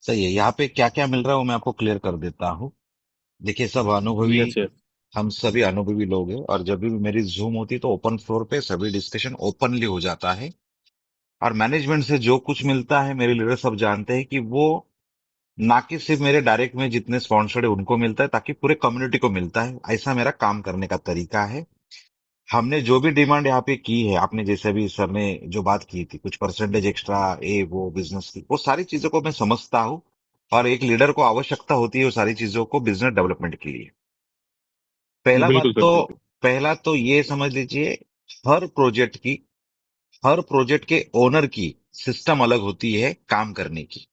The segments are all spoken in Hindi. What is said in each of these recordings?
सही है। यहाँ पे क्या क्या मिल रहा है वो मैं आपको क्लियर कर देता हूँ। देखिए, सब अनुभवी, यस यस। हम सभी अनुभवी लोग हैं, और जब भी मेरी जूम होती है तो ओपन फ्लोर पे सभी डिस्कशन ओपनली हो जाता है। और मैनेजमेंट से जो कुछ मिलता है मेरे लीडर सब जानते हैं कि वो ना कि सिर्फ मेरे डायरेक्ट में जितने स्पॉन्सर्ड है उनको मिलता है, ताकि पूरे कम्युनिटी को मिलता है। ऐसा मेरा काम करने का तरीका है। हमने जो भी डिमांड यहाँ पे की है, आपने जैसे भी सर ने जो बात की थी, कुछ परसेंटेज एक्स्ट्रा, ये वो बिजनेस की, वो सारी चीजों को मैं समझता हूँ। और एक लीडर को आवश्यकता होती है वो सारी चीजों को बिजनेस डेवलपमेंट के लिए। पहला बात बिल्कुल सर तो बिल्कुल। पहला तो ये समझ लीजिए, हर प्रोजेक्ट की, हर प्रोजेक्ट के ओनर की सिस्टम अलग होती है काम करने की।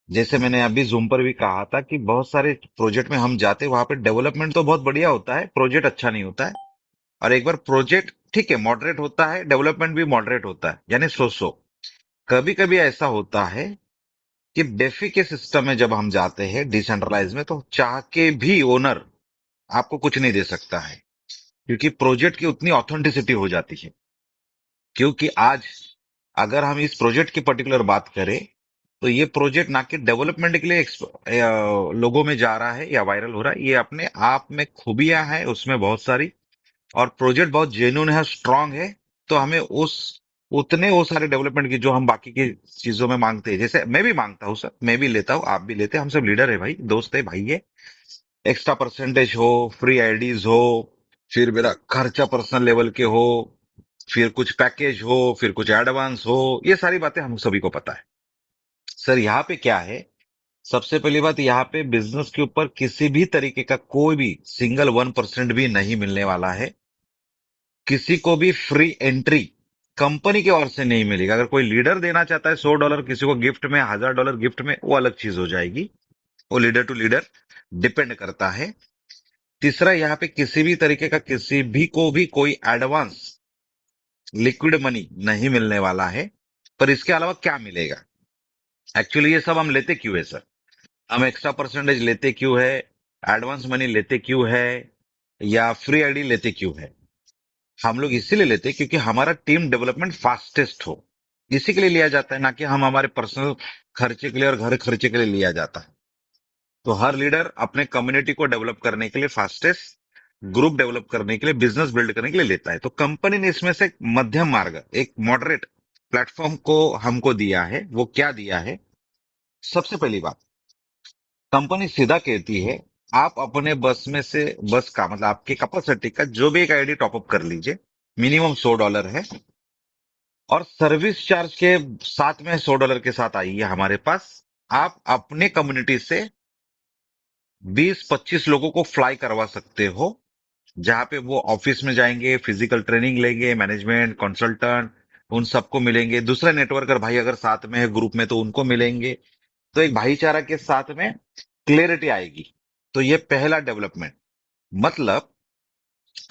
जैसे मैंने अभी जूम पर भी कहा था कि बहुत सारे प्रोजेक्ट में हम जाते हैं, वहां पे डेवलपमेंट तो बहुत बढ़िया होता है, प्रोजेक्ट अच्छा नहीं होता है। और एक बार प्रोजेक्ट ठीक है मॉडरेट होता है, डेवलपमेंट भी मॉडरेट होता है, यानी सो सो। कभी कभी ऐसा होता है कि डेफी के सिस्टम में जब हम जाते हैं डिसेंट्रलाइज में, तो चाह के भी ओनर आपको कुछ नहीं दे सकता है, क्योंकि प्रोजेक्ट की उतनी ऑथेंटिसिटी हो जाती है। क्योंकि आज अगर हम इस प्रोजेक्ट की पर्टिकुलर बात करें, तो ये प्रोजेक्ट ना कि डेवलपमेंट के लिए लोगों में जा रहा है या वायरल हो रहा है, ये अपने आप में खूबियां हैं उसमें बहुत सारी। और प्रोजेक्ट बहुत जेन्युइन है, स्ट्रांग है। तो हमें उस उतने वो सारे डेवलपमेंट की जो हम बाकी की चीजों में मांगते हैं, जैसे मैं भी मांगता हूँ सर, मैं भी लेता हूँ, आप भी लेते हैं, हम सब लीडर है भाई, दोस्त है भाई है। एक्स्ट्रा परसेंटेज हो, फ्री आईडीज हो, फिर मेरा खर्चा पर्सनल लेवल के हो, फिर कुछ पैकेज हो, फिर कुछ एडवांस हो, ये सारी बातें हम सभी को पता है। सर यहाँ पे क्या है, सबसे पहली बात, यहाँ पे बिजनेस के ऊपर किसी भी तरीके का कोई भी सिंगल 1% भी नहीं मिलने वाला है। किसी को भी फ्री एंट्री कंपनी की ओर से नहीं मिलेगा। अगर कोई लीडर देना चाहता है $100 किसी को गिफ्ट में, $1000 गिफ्ट में, वो अलग चीज हो जाएगी। वो लीडर टू लीडर डिपेंड करता है। तीसरा, यहाँ पे किसी भी तरीके का किसी भी को भी कोई एडवांस लिक्विड मनी नहीं मिलने वाला है। पर इसके अलावा क्या मिलेगा, एक्चुअली ये सब हम लेते क्यों है सर, हम एक्स्ट्रा परसेंटेज लेते क्यों है, एडवांस मनी लेते क्यों है, या फ्री आईडी लेते क्यों है? हम लोग इसीलिए लेते हैं क्योंकि हमारा टीम डेवलपमेंट फास्टेस्ट हो। इसी के लिए लिया जाता है, ना कि हम हमारे पर्सनल खर्चे के लिए और घर खर्चे के लिए लिया जाता है। तो हर लीडर अपने कम्युनिटी को डेवलप करने के लिए, फास्टेस्ट ग्रुप डेवलप करने के लिए, बिजनेस बिल्ड करने के लिए लेता है। तो कंपनी ने इसमें से एक मध्यम मार्ग, एक मॉडरेट प्लेटफॉर्म को हमको दिया है। वो क्या दिया है? सबसे पहली बात, कंपनी सीधा कहती है, आप अपने बस में से, बस का मतलब आपके कैपेसिटी का जो भी एक आईडी टॉपअप कर लीजिए, मिनिमम $100 है। और सर्विस चार्ज के साथ में $100 के साथ आई है हमारे पास। आप अपने कम्युनिटी से 20-25 लोगों को फ्लाई करवा सकते हो, जहां पे वो ऑफिस में जाएंगे, फिजिकल ट्रेनिंग लेंगे, मैनेजमेंट कंसल्टेंट उन सबको मिलेंगे। दूसरा नेटवर्कर भाई अगर साथ में है ग्रुप में तो उनको मिलेंगे। तो एक भाईचारा के साथ में क्लियरिटी आएगी। तो ये पहला डेवलपमेंट। मतलब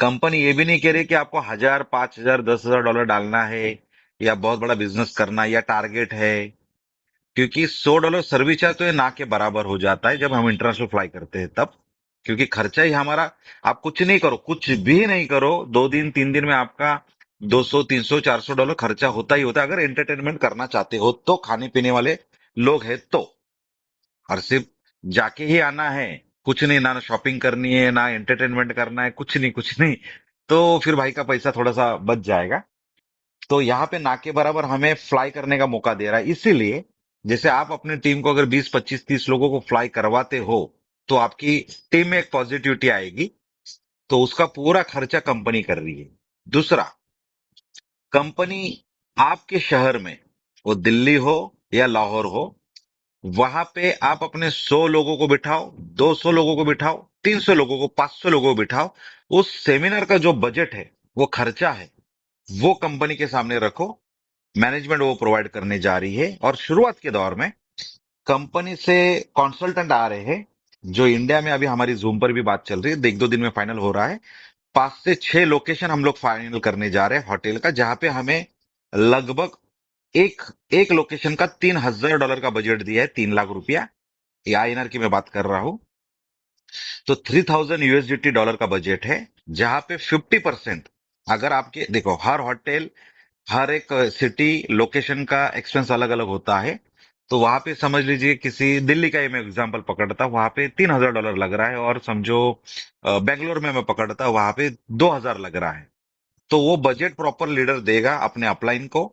कंपनी ये भी नहीं कह रही कि आपको 1000, 5000, $10,000 डालना है, या बहुत बड़ा बिजनेस करना है, या टारगेट है। क्योंकि $100 सर्विस चार्ज तो ये ना के बराबर हो जाता है जब हम इंटरनेशनल फ्लाई करते हैं तब। क्योंकि खर्चा ही हमारा, आप कुछ नहीं करो, कुछ भी नहीं करो, 2 दिन 3 दिन में आपका 200, 300, $400 खर्चा होता ही होता है, अगर एंटरटेनमेंट करना चाहते हो तो, खाने पीने वाले लोग हैं तो। और सिर्फ जाके ही आना है, कुछ नहीं, ना शॉपिंग करनी है, ना एंटरटेनमेंट करना है, कुछ नहीं कुछ नहीं, तो फिर भाई का पैसा थोड़ा सा बच जाएगा। तो यहाँ पे ना के बराबर हमें फ्लाई करने का मौका दे रहा है। इसीलिए जैसे आप अपनी टीम को अगर 20, 25, 30 लोगों को फ्लाई करवाते हो, तो आपकी टीम में एक पॉजिटिविटी आएगी। तो उसका पूरा खर्चा कंपनी कर रही है। दूसरा, कंपनी आपके शहर में, वो दिल्ली हो या लाहौर हो, वहां पे आप अपने 100 लोगों को बिठाओ, 200 लोगों को बिठाओ, 300 लोगों को, 500 लोगों को बिठाओ। उस सेमिनार का जो बजट है, वो खर्चा है, वो कंपनी के सामने रखो। मैनेजमेंट वो प्रोवाइड करने जा रही है। और शुरुआत के दौर में कंपनी से कंसल्टेंट आ रहे हैं, जो इंडिया में, अभी हमारी जूम पर भी बात चल रही है, 1-2 दिन में फाइनल हो रहा है। 5 से 6 लोकेशन हम लोग फाइनल करने जा रहे हैं होटल का, जहां पे हमें लगभग एक एक लोकेशन का $3000 का बजट दिया है, ₹3 लाख। ये आईएनआर की मैं बात कर रहा हूं। तो $3000 डॉलर का बजट है, जहां पे 50%, अगर आपके देखो, हर होटल, हर एक सिटी लोकेशन का एक्सपेंस अलग अलग होता है। तो वहां पे समझ लीजिए किसी दिल्ली का ही मैं एग्जांपल पकड़ता, वहां पे $3,000 लग रहा है, और समझो बेंगलोर में मैं पकड़ता, वहां पे 2,000 लग रहा है। तो वो बजट प्रॉपर लीडर देगा अपने अपलाइन को।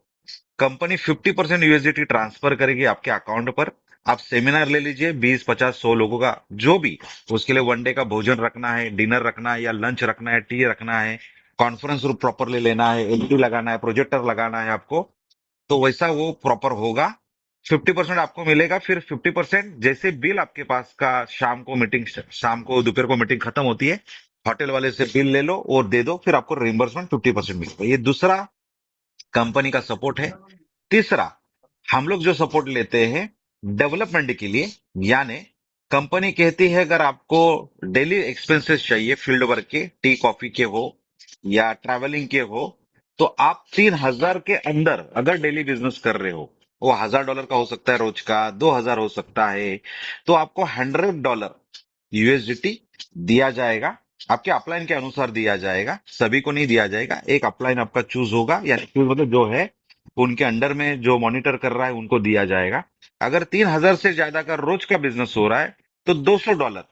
कंपनी 50% यूएसडीटी ट्रांसफर करेगी आपके अकाउंट पर। आप सेमिनार ले लीजिए, 20, 50, 100 लोगों का, जो भी। उसके लिए वन डे का भोजन रखना है, डिनर रखना है, या लंच रखना है, टी रखना है, कॉन्फ्रेंस रूम प्रॉपरली लेना है, एलईडी लगाना है, प्रोजेक्टर लगाना है आपको, तो वैसा वो प्रॉपर होगा। 50% आपको मिलेगा, फिर 50% जैसे बिल आपके पास का, शाम को मीटिंग, शाम को दोपहर को मीटिंग खत्म होती है, होटल वाले से बिल ले लो और दे दो, फिर आपको रिम्बर्समेंट 50% मिलेगा। ये दूसरा कंपनी का सपोर्ट है। तीसरा, हम लोग जो सपोर्ट लेते हैं डेवलपमेंट के लिए, यानी कंपनी कहती है अगर आपको डेली एक्सपेंसेस चाहिए फील्ड वर्क के, टी कॉफी के हो या ट्रैवलिंग के हो, तो आप 3,000 के अंदर अगर डेली बिजनेस कर रहे हो, वो $1,000 का हो सकता है रोज का, 2,000 हो सकता है, तो आपको $100 यूएसडीटी दिया जाएगा। आपके अपलाइन के अनुसार दिया जाएगा, सभी को नहीं दिया जाएगा। एक अपलाइन आपका चूज होगा, यानी चूज मतलब जो है उनके अंडर में जो मॉनिटर कर रहा है उनको दिया जाएगा। अगर 3,000 से ज्यादा का रोज का बिजनेस हो रहा है तो $200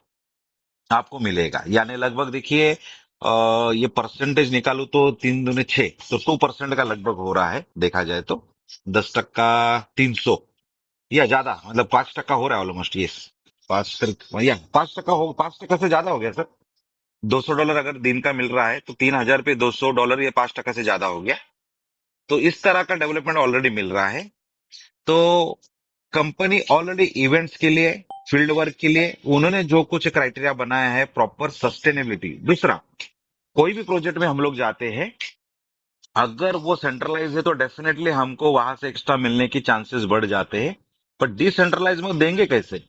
आपको मिलेगा। यानी लगभग देखिए, ये परसेंटेज निकालू तो 3 दूनी 6, तो 2% का लगभग हो रहा है देखा जाए तो। 10%, 300, या ज्यादा मतलब 5% हो रहा है ऑलमोस्ट, ये 5, या 5% हो, 5% से ज्यादा हो गया सर। $200 अगर दिन का मिल रहा है तो 3,000 पे $200, ये 5% से ज्यादा हो गया। तो इस तरह का डेवलपमेंट ऑलरेडी मिल रहा है। तो कंपनी ऑलरेडी इवेंट्स के लिए, फील्ड वर्क के लिए उन्होंने जो कुछ क्राइटेरिया बनाया है, प्रॉपर सस्टेनेबिलिटी। दूसरा, कोई भी प्रोजेक्ट में हम लोग जाते हैं, अगर वो सेंट्रलाइज है तो डेफिनेटली हमको वहां से एक्स्ट्रा मिलने की चांसेस बढ़ जाते हैं। पर डिसेंट्रलाइज में वो देंगे कैसे?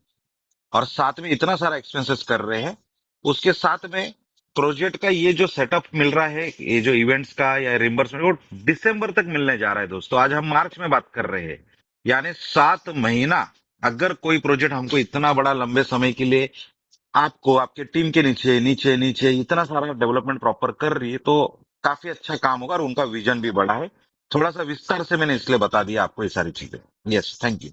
और साथ में इतना सारा एक्सपेंसेस कर रहे हैं, उसके साथ में प्रोजेक्ट का ये जो सेटअप मिल रहा है, ये जो इवेंट्स का या रिम्बर्समेंट, वो दिसंबर तक मिलने जा रहा है दोस्तों। आज हम मार्च में बात कर रहे हैं, यानी 7 महीना। अगर कोई प्रोजेक्ट हमको इतना बड़ा लंबे समय के लिए, आपको आपके टीम के नीचे नीचे नीचे इतना सारा डेवलपमेंट प्रॉपर कर रही है, तो काफी अच्छा काम होगा, और उनका विजन भी बड़ा है। थोड़ा सा विस्तार से मैंने इसलिए बता दिया आपको ये सारी चीजें। Yes, thank you.